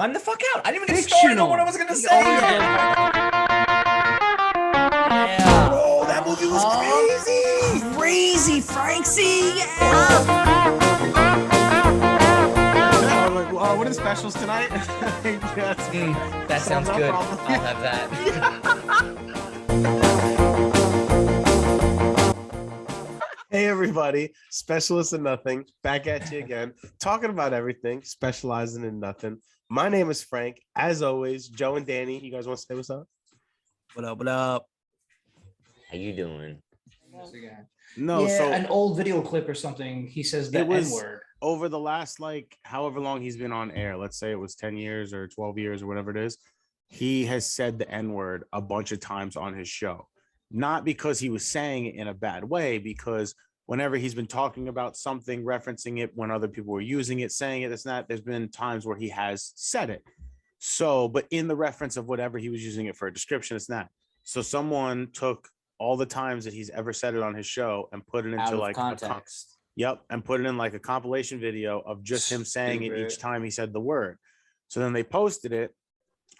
I'm the fuck out. I didn't even get started on what I was gonna say. Yeah. Bro, that movie was crazy. Crazy, Frankie. Yeah. What are the specials tonight? That sounds good. I'll have that. Hey everybody, Specialists in Nothing, back at you again, talking about everything, specializing in nothing. My name is Frank. As always, Joe and Danny, you guys want to say what's up? What up? What up? How you doing? No, so an old video clip or something. He says the It was- N-word. over the last however long he's been on air, let's say it was 10 years or 12 years or whatever it is, he has said the N-word a bunch of times on his show. Not because he was saying it in a bad way, because whenever he's been talking about something, referencing it when other people were using it, saying it, it's not, there's been times where he has said it. So, but in the reference of whatever he was using it for a description, it's not. So someone took all the times that he's ever said it on his show and put it into Out of like context. Yep, and put it in like a compilation video of just him saying it each time he said the word. So then they posted it,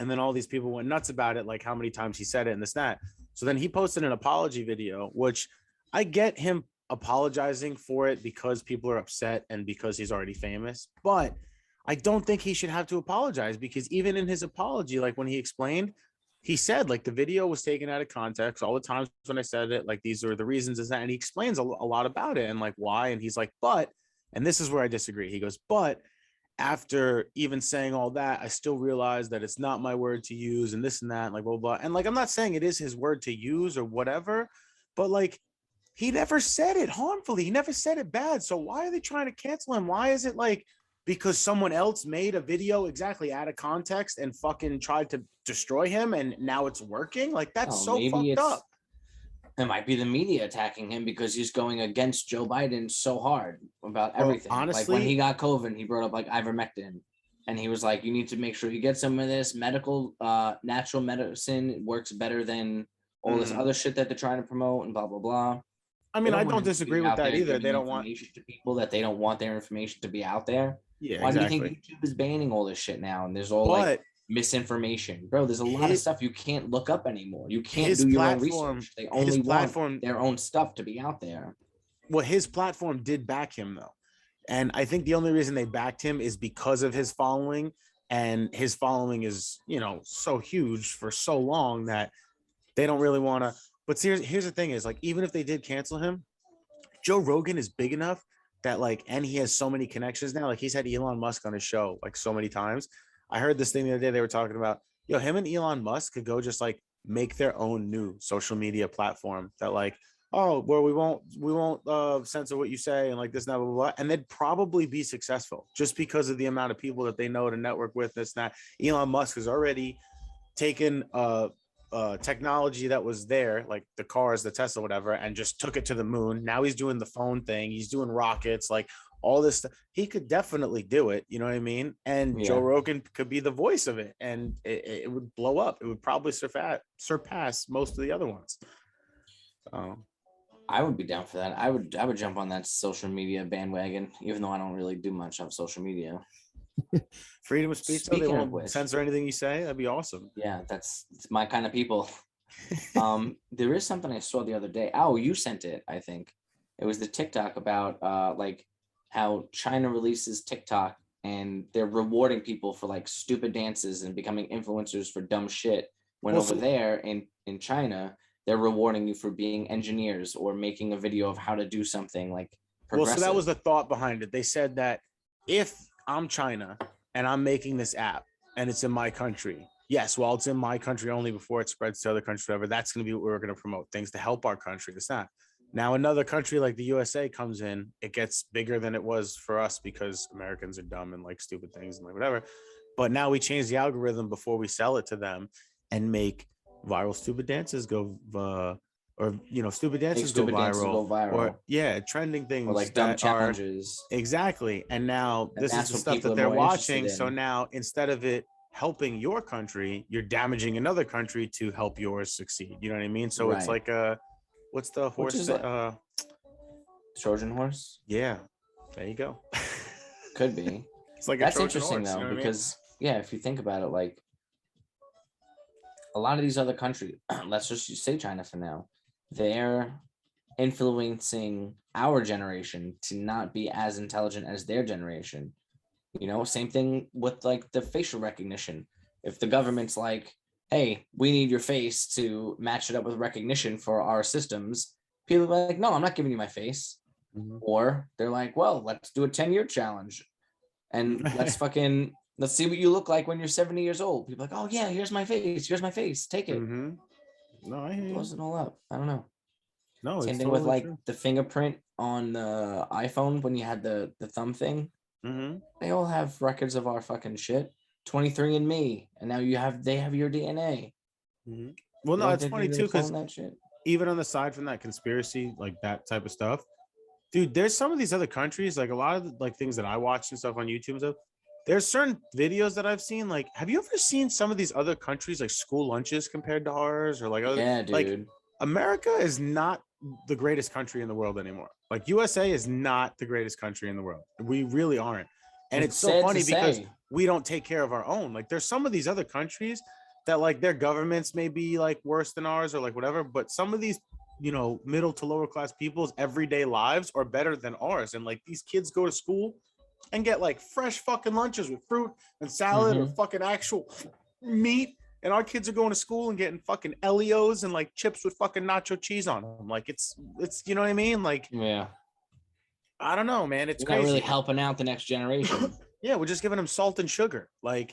and then all these people went nuts about it, like how many times he said it and this, that. So then he posted an apology video, which I get him apologizing for it because people are upset and because he's already famous. But I don't think he should have to apologize, because even in his apology, like when he explained, he said like the video was taken out of context. All the times when I said it, like these are the reasons, is that, and he explains a lot about it and like why. And he's like, but, and this is where I disagree. He goes, but after even saying all that, I still realize that it's not my word to use and this and that, and like blah, blah, blah. And like, I'm not saying it is his word to use or whatever, but like, he never said it harmfully. He never said it bad. So why are they trying to cancel him? Why is it like, because someone else made a video exactly out of context and fucking tried to destroy him and now it's working? Like, that's so fucked up. It might be the media attacking him because he's going against Joe Biden so hard about everything. Like honestly- when he got COVID, he brought up like ivermectin, and he was like, "You need to make sure you get some of this medical, natural medicine works better than all this other shit that they're trying to promote and blah blah blah." I mean, They I want don't him to disagree be with out that there either. giving They don't want, information to people that they don't want their information to be out there. yeah, Why exactly. do you think YouTube is banning all this shit now? And there's all But like misinformation, bro. There's a lot of his- stuff you can't look up anymore. You can't his do your own platform- research. They his only want platform, their own stuff to be out there. well, his platform did back him though. And I think the only reason they backed him is because of his following. And his following is, you know, so huge for so long that they don't really want to. But here's the thing is, like, even if they did cancel him, Joe Rogan is big enough that like, and he has so many connections now. Like, he's had Elon Musk on his show like so many times. I heard this thing the other day, they were talking about, yo, him and Elon Musk could go just like make their own new social media platform that like, oh, well, we won't censor what you say and like this, blah, blah, blah. And they'd probably be successful just because of the amount of people that they know to network with. This, that. Elon Musk has already taken technology that was there, like the cars, the Tesla, whatever, and just took it to the moon. Now he's doing the phone thing. He's doing rockets, like all this stuff. He could definitely do it. You know what I mean? And Joe Yeah. Rogan could be the voice of it, and it would blow up. It would probably surpass most of the other ones. So I would be down for that. I would jump on that social media bandwagon, even though I don't really do much on social media. freedom of speech, so they Speaking of won't which- censor anything you say. That'd be awesome. Yeah, it's my kind of people. There is something I saw the other day. Oh, you sent it, I think. It was the TikTok about like how China releases TikTok and they're rewarding people for like stupid dances and becoming influencers for dumb shit. When Well, over so- there in China, they're rewarding you for being engineers or making a video of how to do something like Well, so that progressive. was the thought behind it. They said that if I'm China and I'm making this app and it's in my country, yes, well, it's in my country only before it spreads to other countries, whatever. That's going to be what we're going to promote, things to help our country. It's not. Now, another country like the USA comes in, it gets bigger than it was for us because Americans are dumb and like stupid things and like whatever. But now we change the algorithm before we sell it to them and make viral stupid dances go or you know, stupid dances, stupid go, dances viral, go viral. or yeah, trending things or like dumb that are challenges. exactly. And now And this is that's the what stuff people that are they're more interested watching. So in. now instead of it helping your country, you're damaging another country to help yours succeed. You know what I mean? So it's Right. like what's the horse? is like- Trojan horse Yeah, there you go. could be. It's like That's a Trojan interesting horse, you know though, what I mean? because yeah, if you think about it, like a lot of these other countries, let's just say China for now, they're influencing our generation to not be as intelligent as their generation. Same thing with like the facial recognition. If the government's like, hey, we need your face to match it up with recognition for our systems, people are like, no, I'm not giving you my face. Mhm. Or they're like, well, let's do a 10-year challenge and let's see what you look like when you're 70 years old. People are like, oh yeah, here's my face, take it. Mhm. No, I hear you. Close it all up. I don't know. No, Same it's thing with totally like true. the fingerprint on the iPhone when you had the thumb thing. Mhm. They all have records of our fucking shit. 23andMe, and now they have your DNA. Mhm. Well, You no, don't it's think funny they're too gonna clone because that shit? even on the side from that conspiracy, like that type of stuff, dude, there's some of these other countries, like a lot of like things that I watch and stuff on YouTube and stuff. There's certain videos that I've seen. Like, have you ever seen some of these other countries like school lunches compared to ours, or like other Yeah, like dude. America is not the greatest country in the world anymore. Like USA is not the greatest country in the world. We really aren't. And it's so sad to funny because say. we don't take care of our own. Like there's some of these other countries that like their governments may be like worse than ours or like whatever, but some of these, middle to lower class people's everyday lives are better than ours. And like these kids go to school and get like fresh fucking lunches with fruit and salad or Mhm. fucking actual meat. And our kids are going to school and getting fucking Elios and like chips with fucking nacho cheese on them. Like it's you know what I mean? Like Yeah. I don't know, man. It's You're not really crazy. helping out the next generation. Yeah, we're just giving them salt and sugar. Like,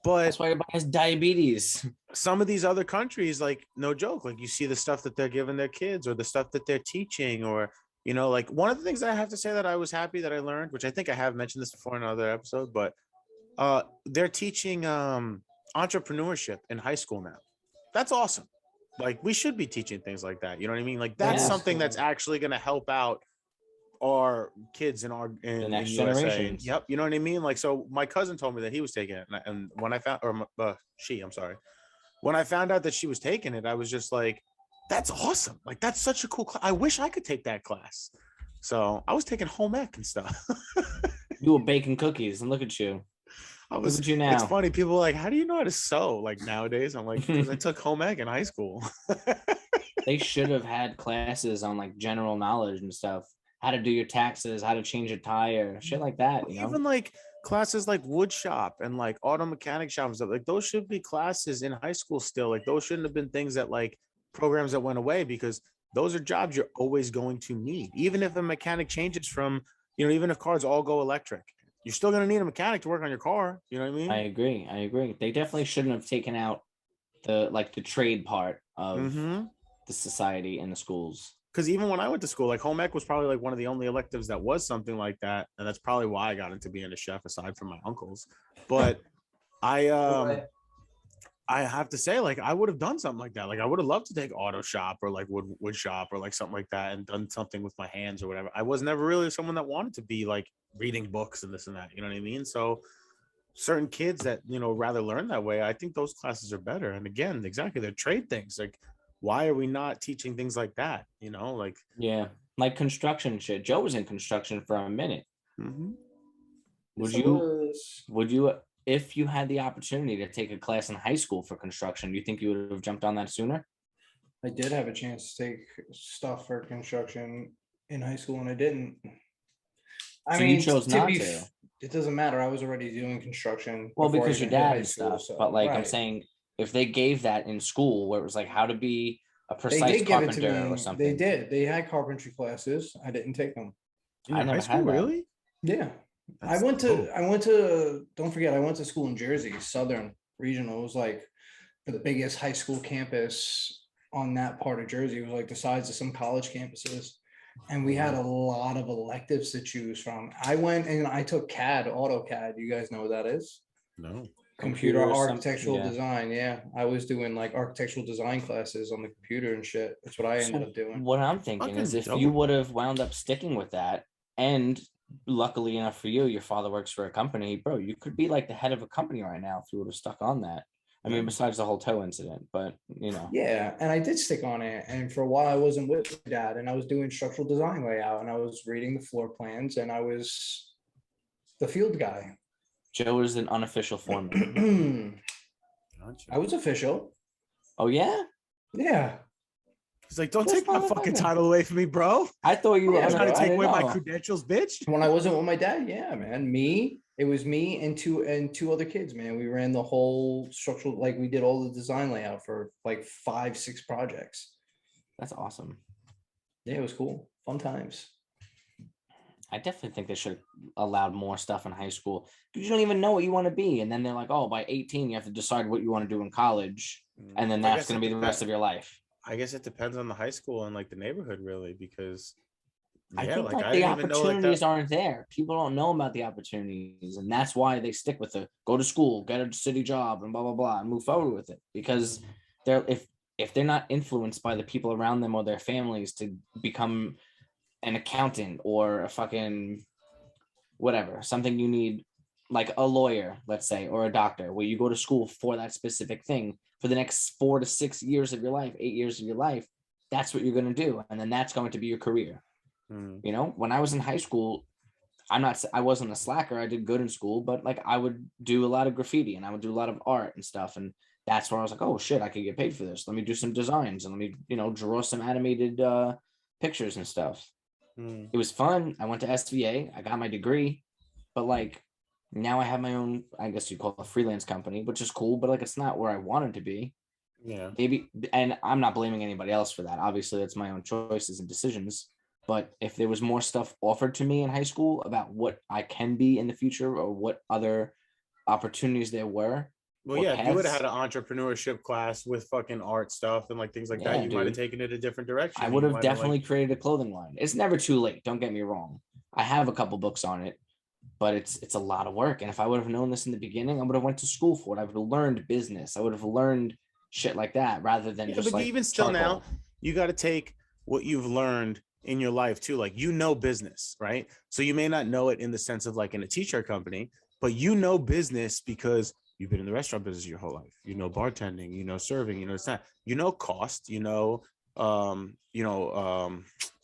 but That's why everybody has diabetes. some of these other countries, like no joke, like you see the stuff that they're giving their kids or the stuff that they're teaching, or like one of the things that I have to say that I was happy that I learned, which I think I have mentioned this before in another episode, but they're teaching entrepreneurship in high school now. That's awesome. Like we should be teaching things like that. You know what I mean? Like that's Yeah. something that's actually going to help out our kids in The next USA. generations. Yep, you know what I mean. Like, so my cousin told me that he was taking it, and when I found, or I'm sorry, when I found out that she was taking it, I was just like, "That's awesome! Like, that's such a cool class. I wish I could take that class." So I was taking home ec and stuff. You were baking cookies, and look at you. I Look was. at you It's now. funny. People are like, "How do you know how to sew?" Like nowadays, I'm like, "Because I took home ec in high school." They should have had classes on like general knowledge and stuff. How to do your taxes, how to change a tire, shit like that. Even like classes like wood shop and like auto mechanic shop and stuff, like those should be classes in high school still. Like those shouldn't have been things that like programs that went away, because those are jobs you're always going to need. Even if a mechanic changes from, even if cars all go electric, you're still going to need a mechanic to work on your car. You know what I mean? I agree. They definitely shouldn't have taken out the trade part of Mm-hmm. the society and the schools. Because even when I went to school, like home ec was probably like one of the only electives that was something like that, and that's probably why I got into being a chef, aside from my uncles. But I have to say, like, I would have done something like that. Like, I would have loved to take auto shop or like wood shop or like something like that and done something with my hands or whatever. I was never really someone that wanted to be like reading books and this and that. You know what I mean? So certain kids that rather learn that way, I think those classes are better. And again, exactly, they're trade things. Like, why are we not teaching things like that? Like, Yeah, like construction shit. Joe was in construction for a minute. mhm. Would you, if you had the opportunity to take a class in high school for construction, do you think you would have jumped on that sooner? I did have a chance to take stuff for construction in high school and I didn't. So you chose not to. It doesn't matter. I was already doing construction. Well, before I because your even hit dad high and school, stuff. so- But like I'm right. saying, if they gave that in school where it was like how to be a They precise did give it to carpenter me. or something. They did. They had carpentry classes. I didn't take them. I In never high school, had that. really? Yeah. That's I went dope. to, don't forget, I went to school in Jersey, Southern Regional. It was like the biggest high school campus on that part of Jersey. It was like the size of some college campuses. And we had a lot of electives to choose from. I went and I took CAD, AutoCAD. You guys know what that is? No. Computer Computer or some- architectural yeah. design. Yeah. I was doing like architectural design classes on the computer and shit. That's what I ended So up doing. what I'm thinking is Fucking if you dope. would have wound up sticking with that, and luckily enough for you, your father works for a company, bro, you could be like the head of a company right now if you would have stuck on that. I mean, Yeah. besides the whole toe incident, but Yeah, and I did stick on it. And for a while, I wasn't with my dad, and I was doing structural design layout, and I was reading the floor plans, and I was the field guy. Joe is an unofficial foreman. I was official. Oh yeah, Yeah. He's like, don't This take my fucking motherfucker. title away from me, bro. I thought you were. Yeah, You're trying to I take didn't away my know. credentials, bitch. When I wasn't with my dad, yeah, man. It was me and two other kids, man. We ran the whole structural, like we did all the design layout for like 5-6 projects. That's awesome. Yeah, it was cool. Fun times. I definitely think they should have allowed more stuff in high school. You don't even know what you want to be, and then they're like, "Oh, by 18, you have to decide what you want to do in college, and then I that's guess going it to be the rest of your life." I guess it depends on the high school and like the neighborhood, really, because I yeah, think like like I the didn't even know like opportunities that. aren't there. People don't know about the opportunities, and that's why they stick with the go to school, get a city job, and blah blah blah, and move forward with it because they're if they're not influenced by the people around them or their families to become an accountant or a fucking whatever, something you need like a lawyer, let's say, or a doctor, where you go to school for that specific thing for the next 4 to 6 years of your life, 8 years of your life, that's what you're going to do. And then that's going to be your career. Mm. You know, when I was in high school, I wasn't a slacker. I did good in school, but like I would do a lot of graffiti and I would do a lot of art and stuff. And that's where I was like, oh shit, I could get paid for this. Let me do some designs and let me, draw some animated pictures and stuff. Mm. It was fun. I went to SVA. I got my degree, but like now I have my own, I guess you call it a freelance company, which is cool, but like it's not where I wanted to be. Yeah. Maybe, and I'm not blaming anybody else for that. Obviously, that's my own choices and decisions. But if there was more stuff offered to me in high school about what I can be in the future or what other opportunities there were, Well, or yeah, if you would have paths, had an entrepreneurship class with fucking art stuff and like things like that, Yeah, you might have dude. taken it a different direction. I You would have might definitely like, created a clothing line. It's never too late. Don't get me wrong. I have a couple books on it, but it's a lot of work. And if I would have known this in the beginning, I would have went to school for it. I would have learned business. I would have learned shit like that rather than yeah, just but like even still now, charcoal. you got to take what you've learned in your life too. Like, business, right? So you may not know it in the sense of like in a t-shirt company, but business because you've been in the restaurant business your whole life. Bartending, serving, it's not, cost,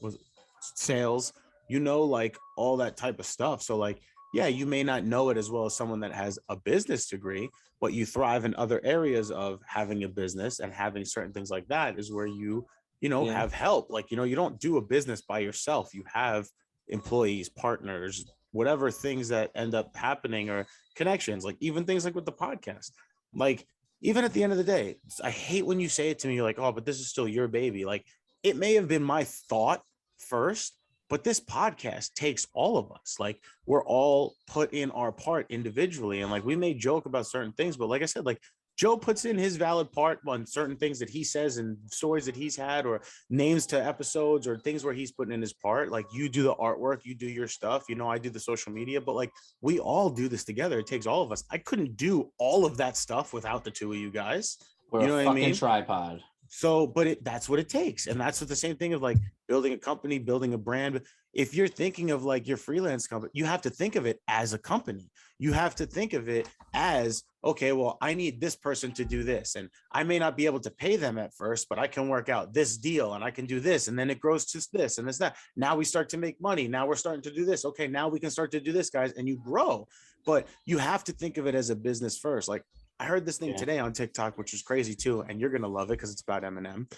was sales, like all that type of stuff. So like, yeah, you may not know it as well as someone that has a business degree, but you thrive in other areas of having a business, and having certain things like that is where you Yeah. have help. Like, you don't do a business by yourself. You have employees, partners, whatever things that end up happening, or connections, like even things like with the podcast. Like, even at the end of the day, I hate when you say it to me, you're like, oh, but this is still your baby. Like, it may have been my thought first, but this podcast takes all of us. Like, we're all put in our part individually. And like, we may joke about certain things, but like I said, like, Joe puts in his valid part on certain things that he says and stories that he's had, or names to episodes, or things where he's putting in his part. Like, you do the artwork, you do your stuff, I do the social media, but like, we all do this together. It takes all of us. I couldn't do all of that stuff without the two of you guys. We're You know a what I fucking mean? tripod. So, but that's what it takes. And that's what the same thing of like building a company, building a brand. If you're thinking of like your freelance company, you have to think of it as a company. You have to think of it as, okay, well, I need this person to do this. And I may not be able to pay them at first, but I can work out this deal and I can do this. And then it grows to this and this, that. Now we start to make money. Now we're starting to do this. Okay, now we can start to do this, guys. And you grow. But you have to think of it as a business first. Like, I heard this thing today on TikTok, which was crazy too, and you're gonna love it because it's about Eminem.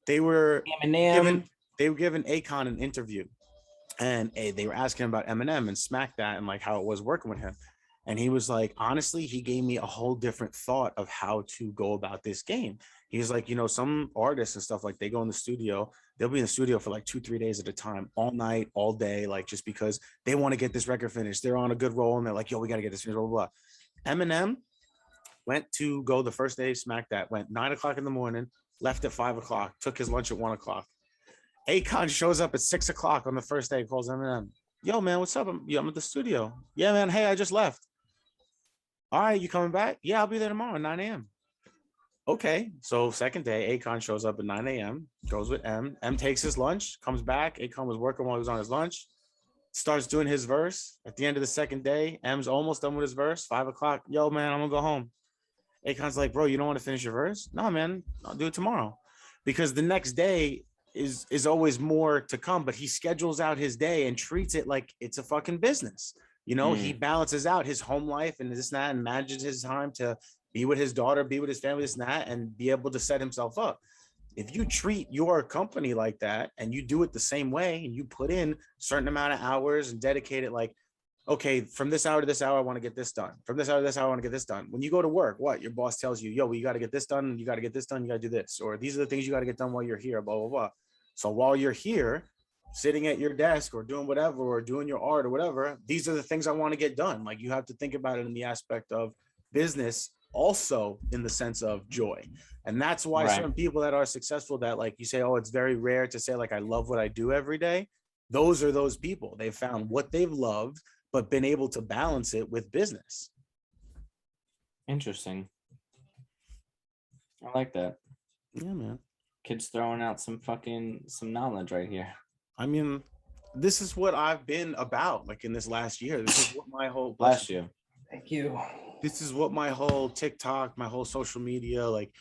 They were Eminem. giving Akon an interview, and they were asking him about Eminem and Smack That and like how it was working with him. And he was like, honestly, he gave me a whole different thought of how to go about this game. He's like, some artists and stuff, like they go in the studio, they'll be in the studio for like 2-3 days at a time, all night, all day, like just because they want to get this record finished. They're on a good roll and they're like, yo, we got to get this finished, blah, blah, blah. Eminem went to go the first day, Smack That, went 9 o'clock in the morning, left at 5 o'clock, took his lunch at 1 o'clock. Akon shows up at 6 o'clock on the first day, calls Eminem. Yo, man, what's up? I'm at the studio. Yeah, man. Hey, I just left. All right, you coming back? Yeah, I'll be there tomorrow at 9 a.m. Okay, so second day, Akon shows up at 9 a.m., goes with M. M takes his lunch, comes back. Akon was working while he was on his lunch, starts doing his verse. At the end of the second day, M's almost done with his verse. 5 o'clock, yo, man, I'm going to go home. Akon's like, bro, you don't want to finish your verse? No, man, I'll do it tomorrow. Because the next day is always more to come, but he schedules out his day and treats it like it's a fucking business. You know, he balances out his home life and this and that, and manages his time to be with his daughter, be with his family, this and that, and be able to set himself up. If you treat your company like that and you do it the same way and you put in a certain amount of hours and dedicate it, like, okay, from this hour to this hour, I want to get this done. From this hour to this hour, I want to get this done. When you go to work, what your boss tells you, yo, well, you got to get this done. You got to get this done. You got to do this, or these are the things you got to get done while you're here, blah, blah, blah. So while you're here, sitting at your desk or doing whatever, or doing your art or whatever, these are the things I want to get done. Like, you have to think about it in the aspect of business, also in the sense of joy. And that's why certain people that are successful, that, like you say, oh, it's very rare to say, like, I love what I do every day. Those are those people. They've found what they've loved, but been able to balance it with business. Interesting. I like that. Yeah, man. Kids throwing out some knowledge right here. I mean, this is what I've been about, like, in this last year. This is what my whole Bless you. Thank you. This is what my whole TikTok, my whole social media, like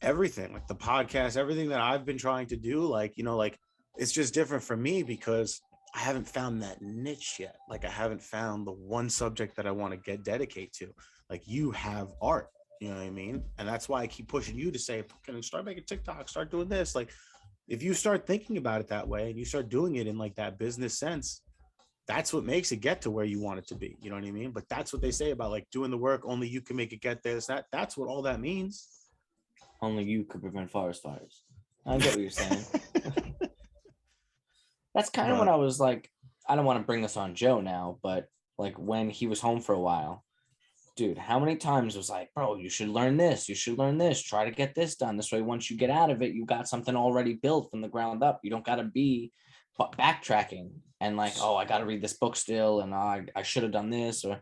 everything, like the podcast, everything that I've been trying to do, like, you know, like, it's just different for me because I haven't found that niche yet. Like, I haven't found the one subject that I want to dedicate to. Like, you have art, you know what I mean? And that's why I keep pushing you to say, fucking start making TikTok, start doing this. Like, if you start thinking about it that way and you start doing it in like that business sense, that's what makes it get to where you want it to be. You know what I mean? But that's what they say about, like, doing the work. Only you can make it get there. That's what all that means. Only you could prevent forest fires. I get what you're saying. That's kind of when I was like, I don't want to bring this on Joe now, but like when he was home for a while, dude, how many times was like, bro, you should learn this. You should learn this. Try to get this done. This way, once you get out of it, you got something already built from the ground up. You don't got to be backtracking and like, oh, I got to read this book still. And I should have done this, or,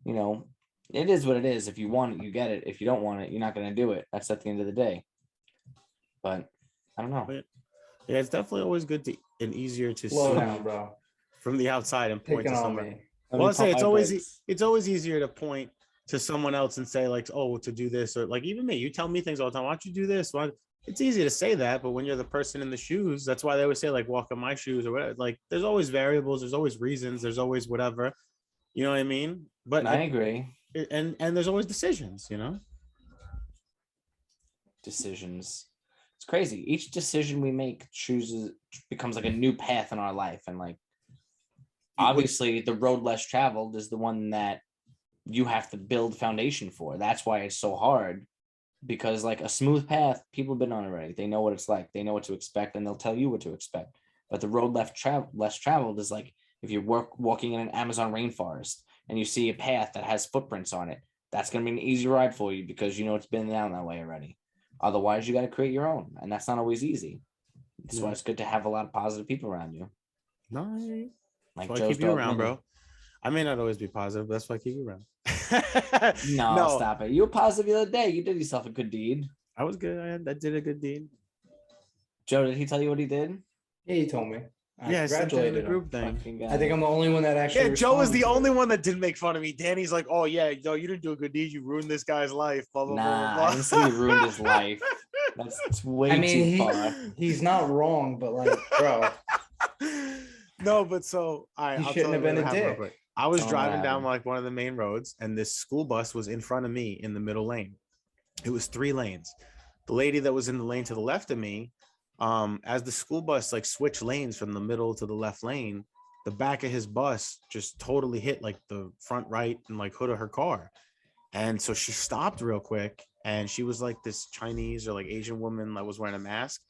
you know, it is what it is. If you want it, you get it. If you don't want it, you're not going to do it. That's at the end of the day. But I don't know. Yeah, it's definitely always good to and easier to Slow see down, bro. from the outside and point Picking to on someone. me. Well, I say it's always easier to point to someone else and say, like, oh, to do this, or like, even me, you tell me things all the time. Why don't you do this? It's easy to say that, but when you're the person in the shoes, that's why they always say, like, walk in my shoes or whatever. Like, there's always variables, there's always reasons, there's always whatever. You know what I mean? But I agree. And there's always decisions, you know? Decisions. It's crazy. Each decision we make becomes like a new path in our life. And like, obviously the road less traveled is the one that you have to build foundation for. That's why it's so hard, because like a smooth path, people have been on already. They know what it's like. They know what to expect, and they'll tell you what to expect. But the road less traveled is like if you're walking in an Amazon rainforest and you see a path that has footprints on it, that's going to be an easy ride for you because you know it's been down that way already. Otherwise, you got to create your own, and that's not always easy. That's why it's good to have a lot of positive people around you. No, Like that's why I keep you around, bro. I may not always be positive, but that's why I keep you around. No, stop it. You were positive the other day. You did yourself a good deed. I was good. I did a good deed. Joe, did he tell you what he did? Yeah, he told me. Yeah, I sent it in the congratulated him. group thing. I think I'm the only one that actually. Yeah, Joe was the responded to only it. one that didn't make fun of me. Danny's like, oh yeah, no, you didn't do a good deed. You ruined this guy's life. Blah blah Nah, blah I blah. didn't say he ruined his life. That's way I mean, too far. he's not wrong, but like, bro, No, but so he I'll shouldn't tell have you been what a happened real dick. quick. I was Tell him what driving down happened. like one of the main roads, and this school bus was in front of me in the middle lane. It was 3 lanes. The lady that was in the lane to the left of me, as the school bus like switched lanes from the middle to the left lane, the back of his bus just totally hit like the front right and like hood of her car. And so she stopped real quick, and she was like this Chinese or like Asian woman that was wearing a mask,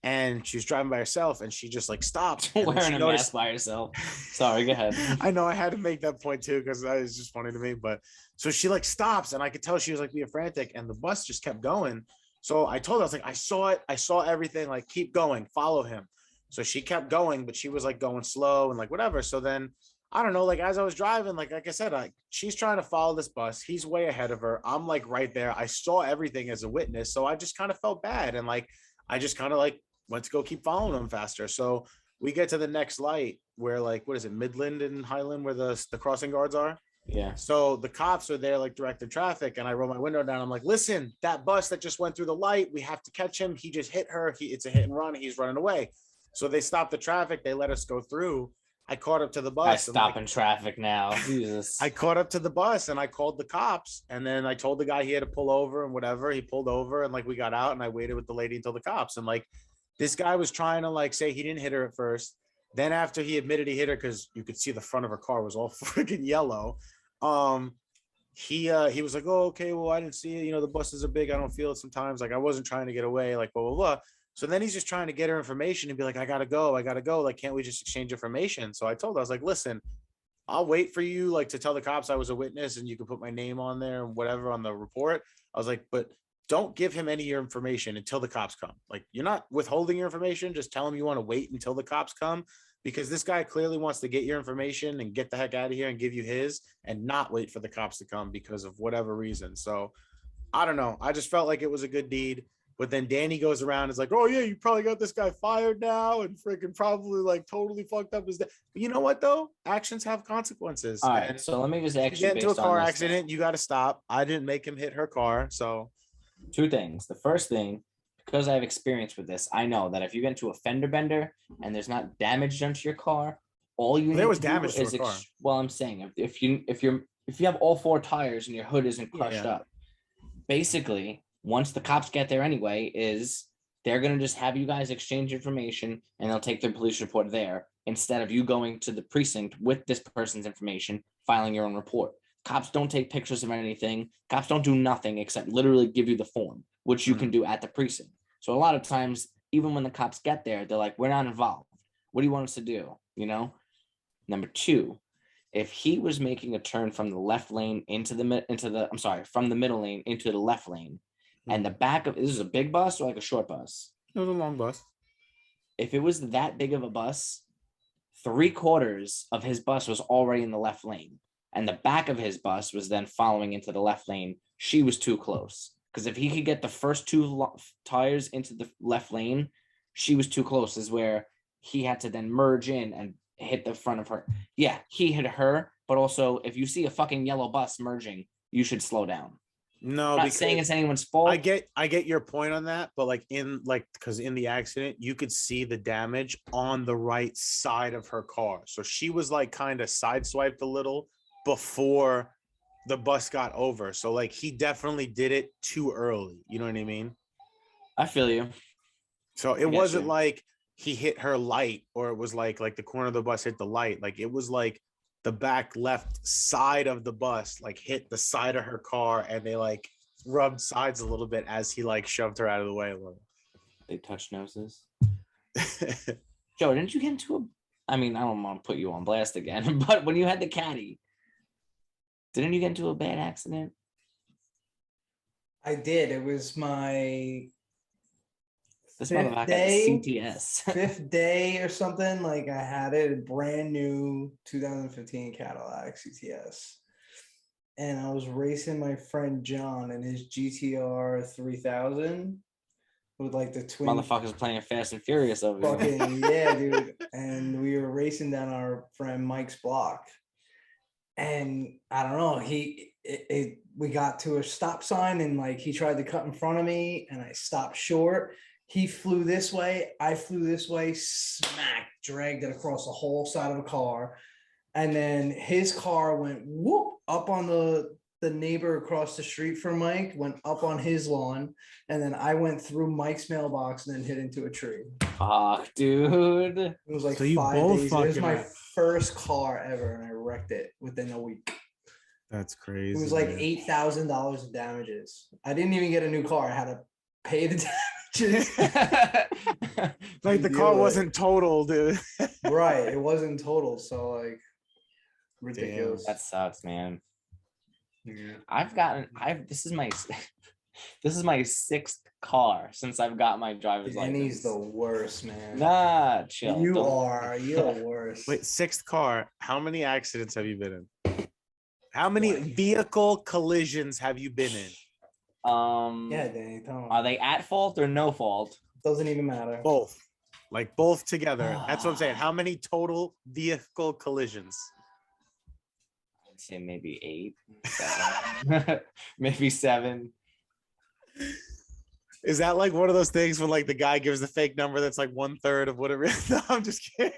and she was driving by herself, and she just like stopped. and then Wearing she a noticed- mask by yourself. Sorry, go ahead. I know I had to make that point too because that is just funny to me. But so she like stops, and I could tell she was like being frantic, and the bus just kept going. So I told her, I was like, I saw it, I saw everything. Like, keep going, follow him. So she kept going, but she was like going slow and like whatever. So then I don't know, like as I was driving, like I said, she's trying to follow this bus. He's way ahead of her. I'm like right there. I saw everything as a witness, so I just kind of felt bad, and like I just kind of like went to go keep following him faster. So we get to the next light where like, what is it, Midland and Highland, where the crossing guards are. Yeah. So the cops are there like directing traffic, and I roll my window down. I'm like, listen, that bus that just went through the light, we have to catch him. He just hit her. It's a hit and run. He's running away. So they stop the traffic. They let us go through. I caught up to the bus. I and, stop like, in traffic now. Jesus. I caught up to the bus and I called the cops. And then I told the guy he had to pull over and whatever. He pulled over and like we got out and I waited with the lady until the cops. And like this guy was trying to like say he didn't hit her at first. Then after he admitted he hit her because you could see the front of her car was all freaking yellow. He was like, oh, okay, well, I didn't see it. You know, the buses are big. I don't feel it sometimes. Like I wasn't trying to get away, like blah, blah, blah. So then he's just trying to get her information and be like, I gotta go. Like, can't we just exchange information? So I told her, I was like, listen, I'll wait for you like to tell the cops I was a witness and you can put my name on there and whatever on the report. I was like, but don't give him any of your information until the cops come. Like you're not withholding your information. Just tell him you want to wait until the cops come because this guy clearly wants to get your information and get the heck out of here and give you his and not wait for the cops to come because of whatever reason. So I don't know. I just felt like it was a good deed. But then Danny goes around and is like, oh, yeah, you probably got this guy fired now and freaking probably like totally fucked up his day. But you know what, though? Actions have consequences. All right, And so let me just if you actually get into a based on car this accident, you got to stop. I didn't make him hit her car. So two things. The first thing, because I have experience with this, I know that if you get into a fender bender and there's not damage done to your car, all you There need was to do damage to is her car. well, I'm saying if you have all four tires and your hood isn't crushed Yeah. up, basically once the cops get there anyway, is they're gonna just have you guys exchange information and they'll take their police report there instead of you going to the precinct with this person's information, filing your own report. Cops don't take pictures of anything. Cops don't do nothing except literally give you the form, which you can do at the precinct. So a lot of times, even when the cops get there, they're like, we're not involved. What do you want us to do? You know? Number two, if he was making a turn from the left lane from the middle lane into the left lane, and the back of this is a big bus or like a short bus? it was a long bus. If it was that big of a bus, 3/4 of his bus was already in the left lane. And the back of his bus was then following into the left lane. She was too close. Because if he could get the first two tires into the left lane, she was too close, is where he had to then merge in and hit the front of her. Yeah, he hit her, but also if you see a fucking yellow bus merging, you should slow down. No, I'm not because saying it's anyone's fault. I get your point on that, but like because in the accident, you could see the damage on the right side of her car. So she was like kind of sideswiped a little before the bus got over. So like he definitely did it too early. You know what I mean? I feel you. So it get wasn't you. like he hit her light or it was like the corner of the bus hit the light. Like it was like the back left side of the bus like hit the side of her car and they like rubbed sides a little bit as he like shoved her out of the way a little. They touch noses. Joe, didn't you get into a? I mean, I don't want to put you on blast again, but when you had the caddy, didn't you get into a bad accident? I did. It was my This Fifth motherfucker day? had CTS. 5th day or something. Like I had it, a brand new 2015 Cadillac CTS. And I was racing my friend John in his GTR 3000 with like the twin Motherfuckers playing Fast and Furious over here. fucking yeah, dude. And we were racing down our friend Mike's block. And I don't know, we got to a stop sign and like he tried to cut in front of me and I stopped short. He flew this way, I flew this way, smack, dragged it across the whole side of the car. And then his car went whoop up on the neighbor across the street from Mike, went up on his lawn. And then I went through Mike's mailbox and then hit into a tree. Fuck, dude. It was like So you 5 both days. It was fucking my wrecked. first car ever and I wrecked it within a week. That's crazy. It was like man. $8,000 of damages. I didn't even get a new car. I had to pay the damages. Like the deal car with it. wasn't total, dude. Right. It wasn't total. So like ridiculous. That sucks, man. Yeah. this is my 6th car since I've got my driver's Danny's license. the worst, man. Nah, chill. You Don't- are. You're worse. Wait, 6th car. How many accidents have you been in? How many Twice. vehicle collisions have you been in? Yeah, Danny. Tell him. Are they at fault or no fault? Doesn't even matter. Both. Like both together. That's what I'm saying. How many total vehicle collisions? I'd say maybe 8, 7. Maybe 7. Is that like one of those things when like the guy gives the fake number that's like 1/3 of what it really? No, I'm just kidding.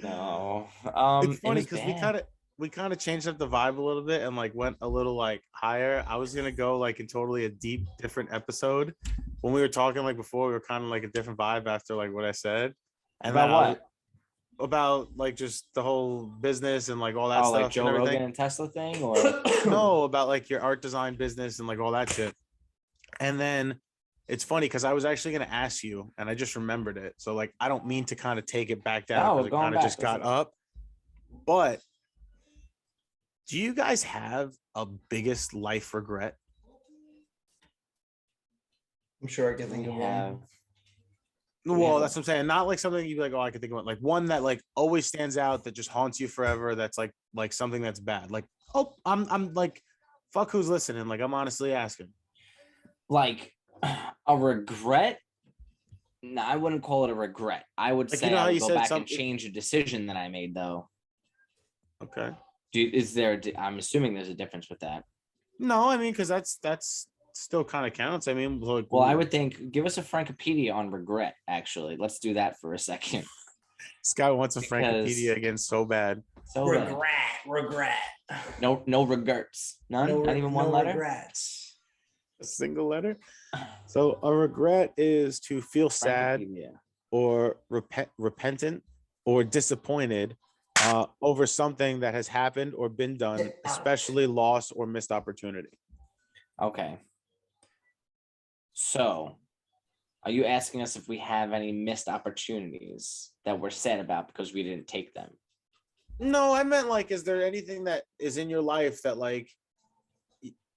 No. It's It funny was because bad. we kind of changed up the vibe a little bit and like went a little like higher. I was gonna go like in totally a deep different episode. When we were talking like before, we were kind of like a different vibe after like what I said. And About then I was what? about like just the whole business and like all that Oh, like stuff and Joe Rogan everything. and Tesla thing, or No, about like your art design business and like all that shit. And then it's funny because I was actually gonna ask you and I just remembered it. So like I don't mean to kind of take it back down No, because we're it going kind of back. just got Let's- up. But do you guys have a biggest life regret? I'm sure I can think we of have. one. Well, Yeah. that's what I'm saying. Not like something you'd be like, oh, I could think of it. Like one that like always stands out that just haunts you forever. That's like something that's bad. Like, oh, I'm like, fuck who's listening. Like, I'm honestly asking. Like a regret. No, I wouldn't call it a regret. I would Like, say you know I how would you go said back and something- change a decision that I made, though. Okay. Is there? I'm assuming there's a difference with that. No, I mean, because that's still kind of counts. I mean, like, Well, I would think give us a Frankopedia on regret. Actually, let's do that for a second. this guy wants a because- Frankopedia again so bad. So bad. Regret. No regrets. None. No, Not even one letter. regrets. A single letter. So a regret is to feel sad Frankopedia. or repentant or disappointed over something that has happened or been done, especially loss or missed opportunity. Okay. So, are you asking us if we have any missed opportunities that we're sad about because we didn't take them? No, I meant like, is there anything that is in your life that like,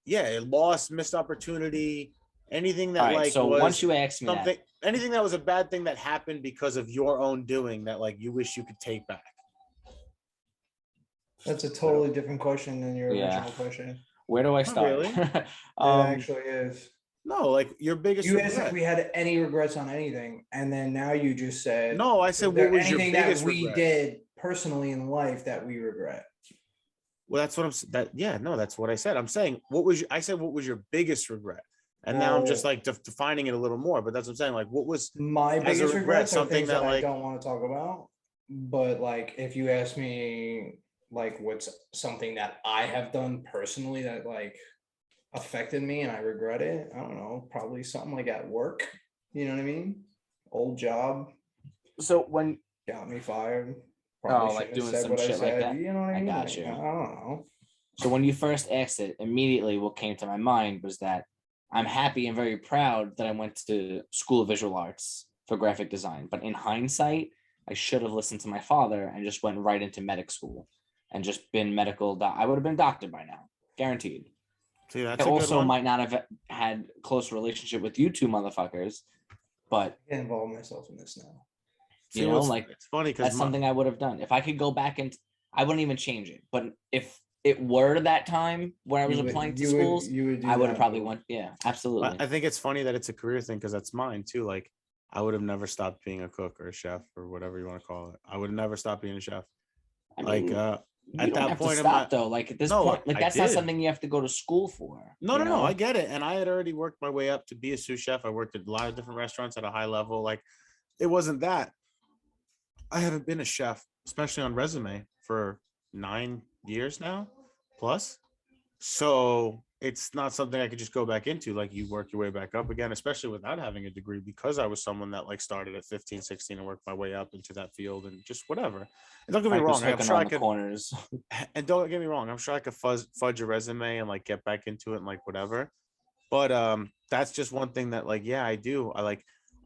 yeah, loss, missed opportunity, anything that All right. like So was once you ask me something, that, anything that was a bad thing that happened because of your own doing that like you wish you could take back. That's a totally different question than your Yeah. original question. where do I Not start? really. It Um, actually is. No, like your biggest You asked regret. if we had any regrets on anything, and then now you just said, No, I "Is said there what was your anything biggest that we regret? did personally in life that we regret?" Well, that's what that's what I said. I'm saying I said what was your biggest regret? And now I'm just Well- like defining it a little more, but that's what I'm saying. Like, what was My As a biggest regret, regrets are something things that, that I like- don't want to talk about. But like, if you ask me, like, what's something that I have done personally that like affected me and I regret it, I don't know, probably something like at work. You know what I mean? Old job so when got me fired. Oh, shouldn't like have doing said some what I shit like said, that? You know what I I mean? got Like, you. I don't know. So when you first asked it, immediately what came to my mind was that I'm happy and very proud that I went to School of Visual Arts for graphic design. But in hindsight, I should have listened to my father and just went right into medic school and just been medical. I would have been a doctor by now, guaranteed. see that's I a good also one. might not have had close relationship with you two motherfuckers, but I involve myself in this now. See, you know, what's- like, it's funny that's because something I would have done. If I could go back and I wouldn't even change it. But if it were that time where I was applying to schools, you would do I would have that. probably went. Yeah, absolutely. I think it's funny that it's a career thing because that's mine too. Like, I would have never stopped being a cook or a chef or whatever you want to call it. I would have never stopped being a chef. I Like, mean, you at don't that have point to in stop my- though. Like at this No, point, like I that's not did. something you have to go to school for. No, you no, know? I get it. And I had already worked my way up to be a sous chef. I worked at a lot of different restaurants at a high level. Like, it wasn't that. I haven't been a chef, especially on resume, for 9 years now plus. So it's not something I could just go back into. Like, you work your way back up again, especially without having a degree, because I was someone that like started at 15, 16 and worked my way up into that field and just whatever. And don't get me Frank was wrong, I'm hooking sure I on the could. corners. And don't get me wrong, I'm sure I could fudge a resume and like get back into it and like whatever. But that's just one thing that like, yeah, I do.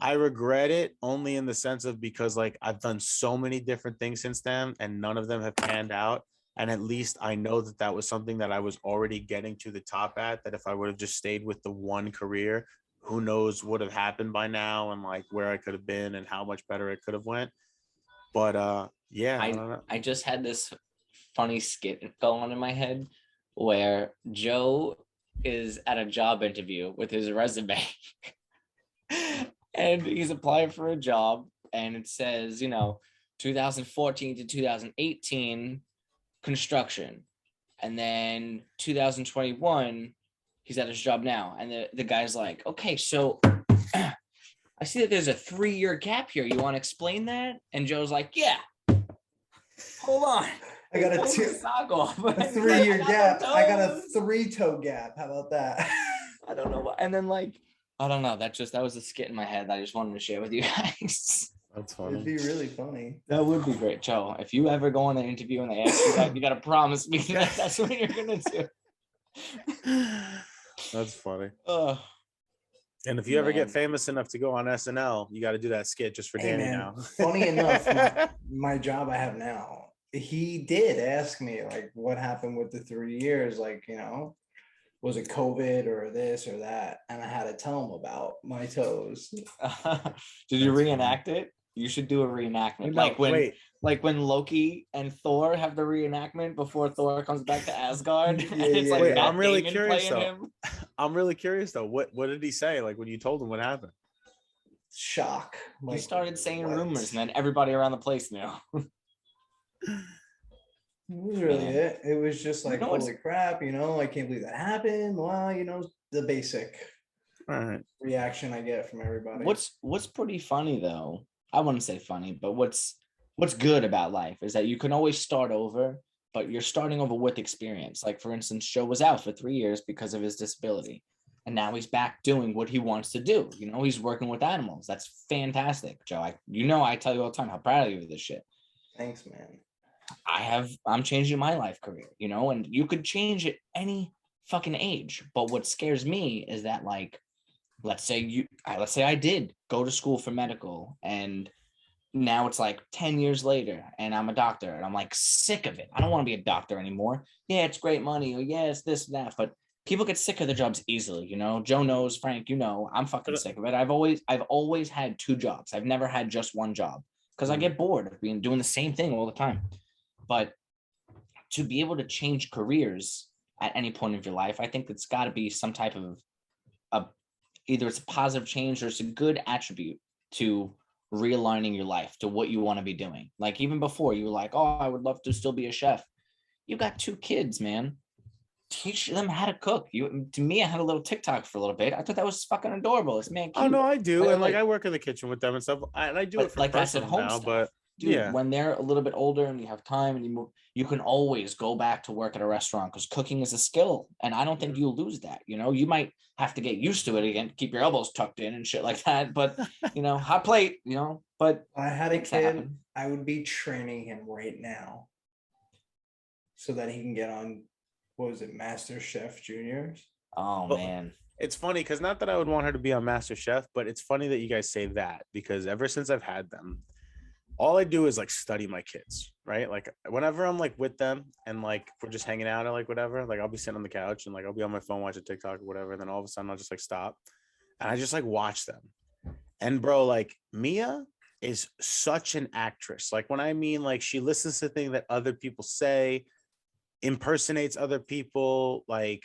I regret it only in the sense of because like I've done so many different things since then and none of them have panned out. And at least I know that that was something that I was already getting to the top at, that if I would have just stayed with the one career, who knows what would have happened by now and like where I could have been and how much better it could have went. But yeah, I don't know. I just had this funny skit going on in my head where Joe is at a job interview with his resume and he's applying for a job and it says, 2014 to 2018 construction. And then 2021, he's at his job now. And the guy's like, okay, so I see that there's a 3-year gap here. You want to explain that? And Joe's like, yeah. Hold on. I got a Pull the two, sock off. a Like, 3-year I got gap. no I got a toes. 3-toe gap. How about that? I don't know what. And then like, I don't know. That was a skit in my head that I just wanted to share with you guys. That's It'd funny. be really funny. That would be great, Joe. If you ever go on an interview and they ask you that, you gotta promise me that that's what you're gonna do. That's funny. Oh, And if you ever get Man. famous enough to go on SNL, you got to do that skit just for Hey, Danny man, now. funny enough, my job I have now, he did ask me like what happened with the 3 years, like, was it COVID or this or that? And I had to tell him about my toes. did you That's reenact it? You should do a reenactment, No, wait, like when Loki and Thor have the reenactment before Thor comes back to Asgard. Yeah, and it's yeah, like yeah. Matt I'm really Damon curious, playing though. him. I'm really curious though. What did he say? Like when you told him what happened? Shock. He Like, started saying what? rumors, and then everybody around the place knew. It was really Man. it. It was just like, know what's- holy crap, I can't believe that happened. Wow, the basic All right. reaction I get from everybody. What's pretty funny though, I wouldn't say funny, but what's good about life is that you can always start over, but you're starting over with experience. Like for instance, Joe was out for 3 years because of his disability, and now he's back doing what he wants to do. He's working with animals. That's fantastic, Joe. I tell you all the time how proud of you of this shit. Thanks, man. I'm changing my life career, and you could change at any fucking age. But what scares me is that, like, let's say I did go to school for medical, and now it's like 10 years later and I'm a doctor and I'm like sick of it. I don't want to be a doctor anymore. Yeah, it's great money. Or yeah, it's this, that. But people get sick of their jobs easily. Joe knows, Frank, I'm fucking sick of it. I've always had 2 jobs. I've never had just one job because I get bored of doing the same thing all the time. But to be able to change careers at any point of your life, I think it's got to be some type of either it's a positive change or it's a good attribute to realigning your life to what you want to be doing. Like even before you were like, oh, I would love to still be a chef. You got 2 kids, man. Teach them how to cook. To me, I had a little TikTok for a little bit. I thought that was fucking adorable. It's man. Oh no, I do, But, and like like- I work in the kitchen with them and stuff. And I do But, it for like, that's at personal home now, stuff. but Dude, yeah. when they're a little bit older and you have time and you move, you can always go back to work at a restaurant because cooking is a skill. And I don't think you'll lose that. You might have to get used to it again, keep your elbows tucked in and shit like that. But, hot plate, but If I had a things kid, happen. I would be training him right now so that he can get on, what was it, Master Chef Juniors? Oh, Well, man. It's funny because not that I would want her to be on Master Chef, but it's funny that you guys say that because ever since I've had them, all I do is like study my kids, right? Like whenever I'm like with them and like we're just hanging out or like whatever, like I'll be sitting on the couch and like I'll be on my phone watching TikTok or whatever, and then all of a sudden I'll just like stop and I just like watch them. And bro, like Mia is such an actress. Like when I mean like she listens to things that other people say, impersonates other people, like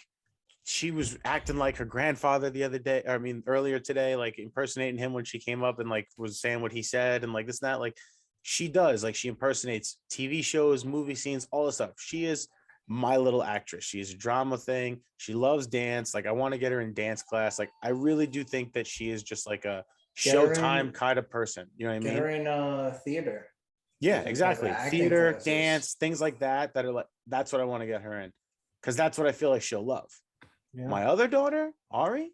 she was acting like her grandfather the other day, or I mean earlier today, like impersonating him when she came up and like was saying what he said and like this and that. Like she does, like she impersonates TV shows, movie scenes, all this stuff. She is my little actress. She's a drama thing. She loves dance. Like I want to get her in dance class. Like I really do think that she is just like a Get her in- Showtime kind of person. You know what I Get mean? her in theater. Yeah, like exactly. acting Theater, classes. dance, things like that. That are like that's what I want to get her in, because that's what I feel like she'll love. Yeah. My other daughter, Ari,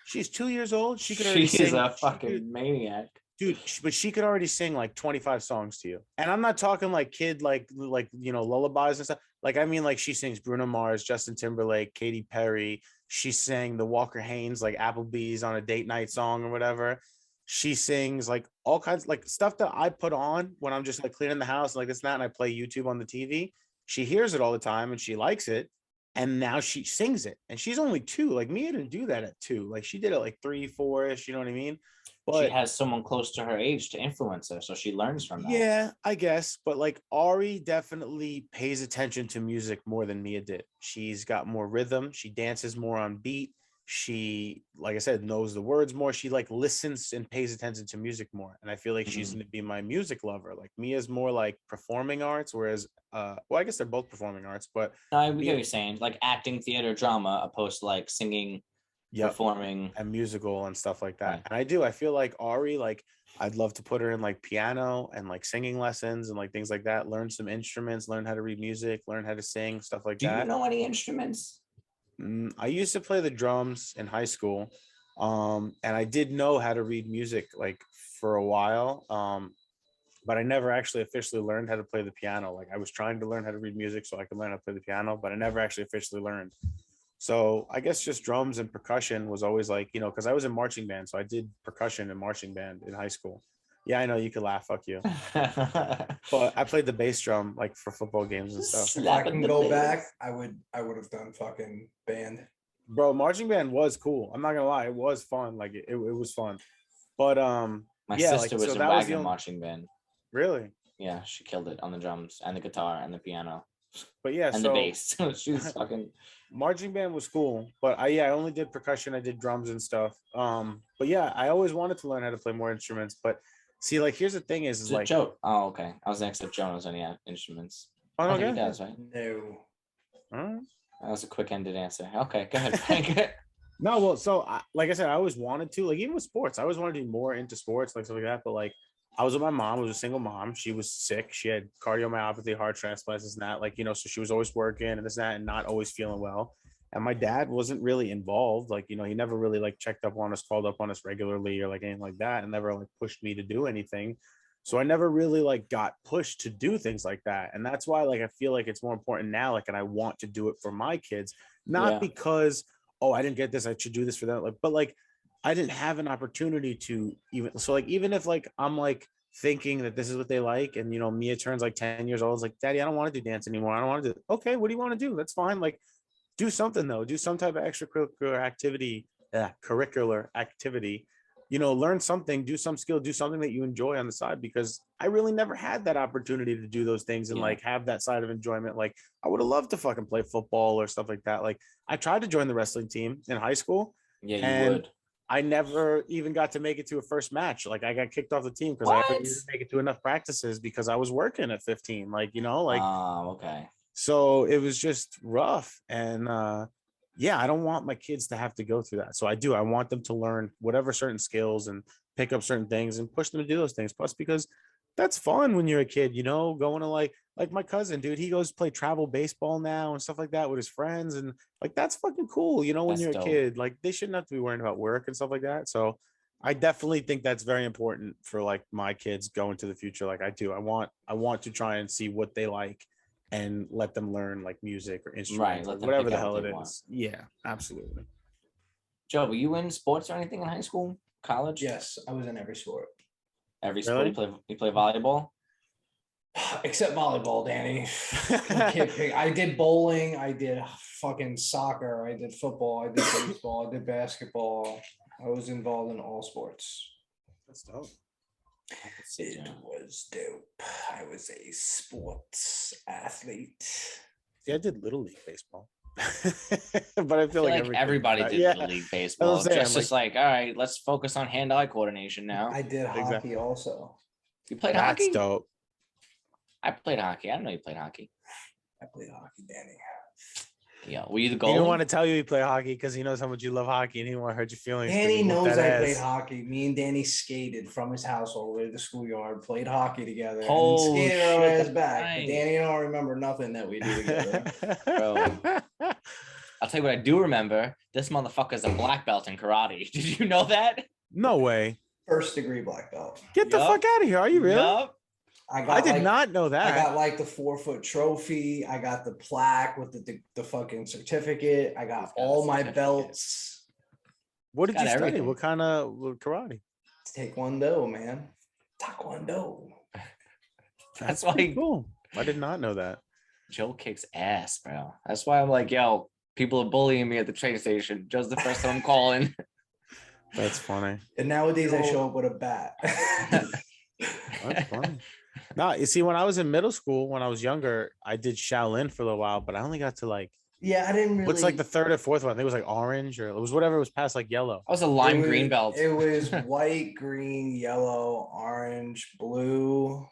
she's 2 years old. She could already She's sing. a she fucking could- maniac. dude, but she could already sing like 25 songs to you. And I'm not talking like kid, like lullabies and stuff. Like I mean, like she sings Bruno Mars, Justin Timberlake, Katy Perry. She sang the Walker Haynes, like Applebee's on a date night song or whatever. She sings like all kinds like stuff that I put on when I'm just like cleaning the house, like this and that, and I play YouTube on the TV. She hears it all the time and she likes it. And now she sings it. And she's only 2. Like Mia didn't do that at 2. Like she did it like 3, 4-ish, you know what I mean? But She has someone close to her age to influence her, so she learns from that. yeah, I guess. But like Ari definitely pays attention to music more than Mia did. She's got more rhythm. She dances more on beat. She, like I said, knows the words more. She like listens and pays attention to music more. And I feel like she's going to be my music lover. Like Mia's more like performing arts, whereas, well, I guess they're both performing arts, but I get what Yeah. you're saying, like acting, theater, drama, opposed to like singing, yeah, performing. and musical and stuff like that. Right. And I feel like Ari, like I'd love to put her in like piano and like singing lessons and like things like that. Learn some instruments, learn how to read music, learn how to sing, stuff like Do you that. know any instruments? I used to play the drums in high school. And I did know how to read music like for a while. But I never actually officially learned how to play the piano. Like I was trying to learn how to read music so I could learn how to play the piano, but I never actually officially learned. So I guess just drums and percussion was always like, because I was in marching band. So I did percussion and marching band in high school. Yeah, I know you could laugh, fuck you. But I played the bass drum like for football games and stuff. If I can go back, I would have done fucking band. Bro, marching band was cool. I'm not gonna lie, it was fun. Like it was fun. But My yeah, sister like, was so in that was the Wagner only- marching band. really. Yeah, she killed it on the drums and the guitar and the piano But yeah, and so the bass. She was fucking. marching band was cool, but I only did percussion. I did drums and stuff. But yeah, I always wanted to learn how to play more instruments. But see, like here's the thing is So like Joe. Oh, okay. I was next if Joe knows any instruments. oh, I no, don't think he go does, right? No. ahead. That was a quick-ended answer. Okay, go ahead, Frank. No, well, so like I said, I always wanted to, like even with sports, I always wanted to be more into sports, like stuff like that. But like I was with my mom, I was a single mom. She was sick. She had cardiomyopathy, heart transplants, this and that. Like, so she was always working and this and that and not always feeling well. And my dad wasn't really involved. Like, he never really like checked up on us, called up on us regularly or like anything like that, and never like pushed me to do anything. So I never really like got pushed to do things like that. And that's why like I feel like it's more important now, like, and I want to do it for my kids, not Yeah. because, oh, I didn't get this, I should do this for them. Like, but like I didn't have an opportunity to even if like I'm like thinking that this is what they like, and Mia turns like 10 years old, it's like, Daddy, I don't want to do dance anymore. I don't want to do okay, what do you want to do? That's fine. Like do something though, do some type of extracurricular activity, learn something, do some skill, do something that you enjoy on the side, because I really never had that opportunity to do those things and Yeah. like have that side of enjoyment. Like I would have loved to fucking play football or stuff like that. Like I tried to join the wrestling team in high school. Yeah, you And would. I never even got to make it to a first match. Like I got kicked off the team because I couldn't even make it to enough practices because I was working at 15. Like, Okay. so it was just rough. And yeah, I don't want my kids to have to go through that. So I want them to learn whatever certain skills and pick up certain things and push them to do those things. Plus, because that's fun when you're a kid, going to like my cousin, dude, he goes play travel baseball now and stuff like that with his friends. And like, that's fucking cool. When That's you're dope. a kid, like they shouldn't have to be worrying about work and stuff like that. So I definitely think that's very important for like my kids going to the future. Like I do, I want to try and see what they like and let them learn like music or instruments, let or them whatever pick the out hell what it they want. is. Yeah, absolutely. Joe, were you in sports or anything in high school, college? Yes, I was in every sport. Every sport Really? you play volleyball? Except volleyball, Danny. You can't pick. I did bowling. I did fucking soccer. I did football. I did baseball. I did basketball. I was involved in all sports. That's dope. It was dope. I was a sports athlete. See, I did little league baseball, but I I feel like every kid everybody does that. did Yeah, Little League baseball. saying, Just like, all right, let's focus on hand-eye coordination now. I did hockey Exactly. also. You played that's hockey? dope. I played hockey. I didn't know you played hockey. I played hockey, Danny. Yeah. Were you the He goalie? didn't want to tell you he played hockey because he knows how much you love hockey and he didn't want to hurt your feelings. 'cause Danny he whooped knows that I played ass. hockey. Me and Danny skated from his house all the way to the schoolyard, played hockey together, Oh, and skated our shit, ass that's back. right. But Danny don't remember nothing that we do together. I'll tell you what I do remember. This motherfucker's a black belt in karate. Did you know that? No way. First degree black belt. Get the Yup. fuck out of here. Are you really? Yup. I did not know I that. got like the 4-foot trophy. I got the plaque with the fucking certificate. I got He's got a all my certificate. belts. What did got you study? everything. What kind of karate? Taekwondo, man. Taekwondo. That's pretty why cool. I did not know that. Joe kicks ass, bro. That's why I'm like, yo, people are bullying me at the train station. Joe's the first one I'm calling. That's funny. And nowadays I show up with a bat. That's funny. No, you see, when I was in middle school, when I was younger, I did Shaolin for a little while, but I only got to like, Yeah, I didn't really. what's like the third or fourth one? I think it was like orange, or it was whatever was past like yellow. I was a lime It was- green belt. It was white, green, yellow, orange, blue.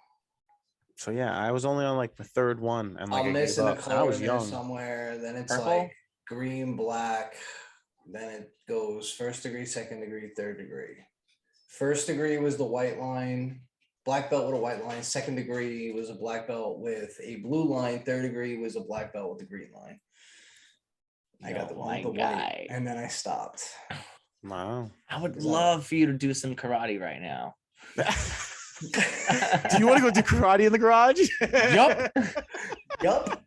So yeah, I was only on like the third one, and like I'm I gave missing a up, and I color was in there young. somewhere. Then it's Purple? like green, black. Then it goes first degree, second degree, third degree. First degree was the white line, black belt with a white line. Second degree was a black belt with a blue line. Third degree was a black belt with a green line. I got the Oh one with my the guy. white, and then I stopped. Wow. I would Is that- love for you to do some karate right now. Do you want to go do karate in the garage? Yup. Yup.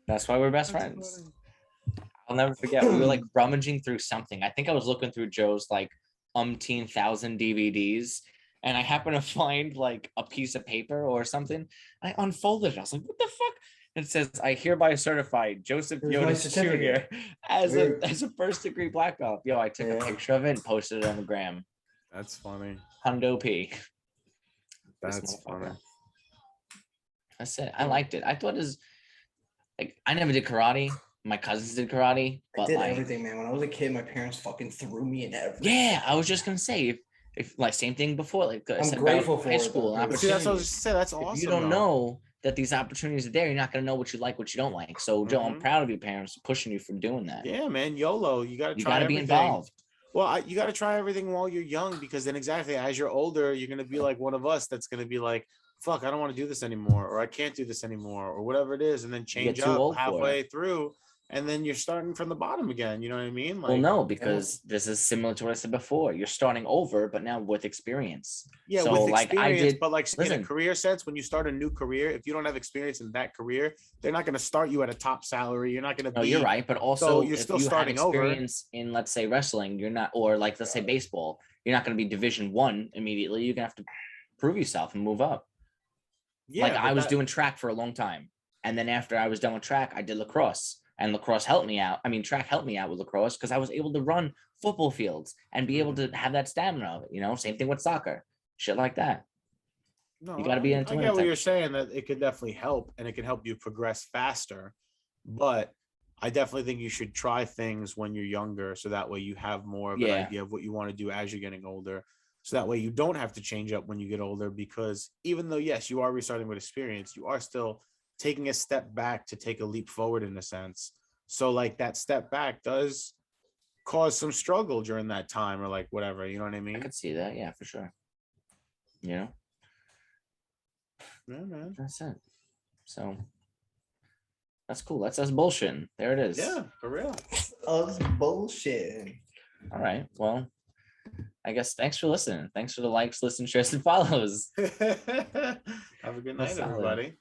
That's why we're best friends. I'll never forget. We were like rummaging through something. I think I was looking through Joe's like umpteen thousand DVDs, and I happened to find like a piece of paper or something. I unfolded it. I was like, "What the fuck?" It says, "I hereby certify Joseph Here's my Yotis Jr. certificate. as a first degree black belt." Yo, I took a Yeah. picture of it and posted it on the gram. That's funny. Hundo P. This That's motherfucker. funny. That's it. I liked it. I thought it was like I never did karate. My cousins did karate, I but did like everything, man. When I was a kid, my parents fucking threw me in everything. yeah, I was just gonna say if like same thing before, like I I'm said grateful about for high it, school though. and See, that's what I was opportunities. just saying. That's awesome. If you don't though. know that these opportunities are there, you're not gonna know what you like, what you don't like. So Joe, I'm Mhm. proud of your parents for pushing you from doing that. Yeah, man. YOLO. You got to You try got to be everything. involved. Well, you got to try everything while you're young because then exactly as you're older, you're going to be like one of us that's going to be like, fuck, I don't want to do this anymore, or I can't do this anymore, or whatever it is. And then change too up old for halfway through. And then you're starting from the bottom again. You know what I mean? Well, no, because this is similar to what I said before. You're starting over, but now with experience. Yeah, So, with like, I experience, did- but like in listen. a career sense, when you start a new career, if you don't have experience in that career, they're not going to start you at a top salary. You're not going to No, be. you're right. But also, you're if still you have starting over. experience in, let's say, wrestling, you're not, or like, let's say, baseball, you're not going to be Division I immediately. You're gonna have to prove yourself and move up. Yeah, Like but I was that- doing track for a long time, and then after I was done with track, I did lacrosse, and lacrosse helped me out. I mean, track helped me out with lacrosse because I was able to run football fields and be able to have that stamina. You know, same thing with soccer, shit like that. No, You gotta be I into get it what type you're of shit. saying that it could definitely help and it can help you progress faster. But I definitely think you should try things when you're younger so that way you have more of an Yeah. idea of what you want to do as you're getting older. So that way you don't have to change up when you get older because even though, yes, you are restarting with experience, you are still taking a step back to take a leap forward in a sense. So like that step back does cause some struggle during that time or like whatever, you know what I I mean? could see that, yeah, for sure. You know, Yeah, man. that's it. So that's cool. That's us bullshitting. There it is. Yeah, for real. Us bullshit. All right. Well, I guess thanks for listening. Thanks for the likes, listen, shares, and follows. Have a good night, That's solid. everybody.